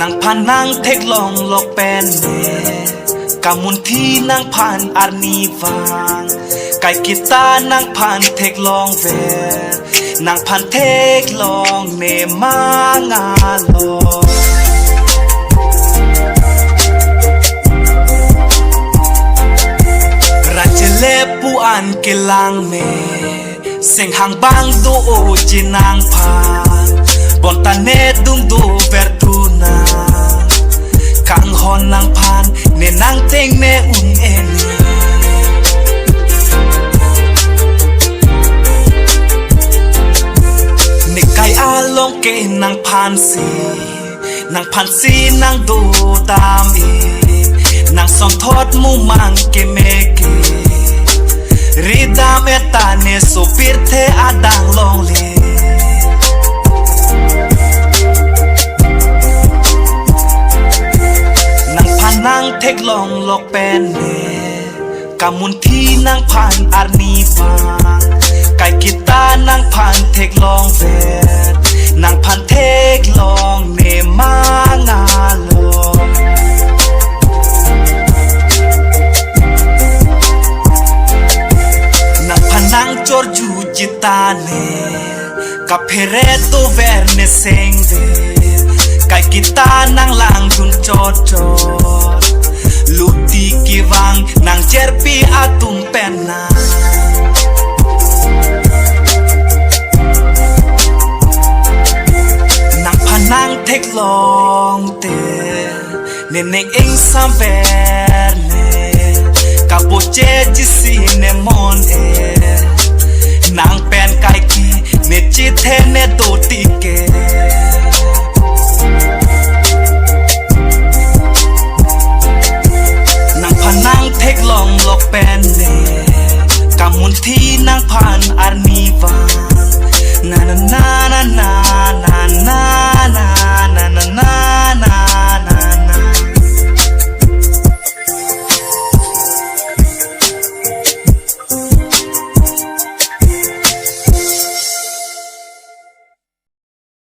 นางพันนางเทคลองลอกเป็นเนกามุนที่นางพันอาร์นีวางไก่กีตาร์นางพันเทคลองเวนางพันเทคลองเนมางาลอราชเลปูอันเกลังเมเสียงหางบางดูโอจีนางพันบนตาเนดุงดูเวรตูนากังฮอนนางพันเนนางเต็งเนอุ่นเอเนเนไกอาลงเกนางพันสีนางพันสีนางดูตามเอนางสอนทอดมูมังเกเมเกรีดามเอตาเนสุปิรเทอาดังลงเลนางเทคลองลอกเป็นเนกามุนที่นางพันอาร์นีฟางไก่กีตาร์นางพันเทคลองเวนางพันเทคลองเนมางาลอนางพันนางจอร์จูจิตาเนกับเพเรโตเวร์เนเซงเวไก่กีตาร์นางลางดุนจอดจอดลูตีกีวังนางเจรปีอาตุงเป็นนานางพานางเทคลองเตเนเนงเองซัมเวร์เนกับโบเจจิซีเนมอน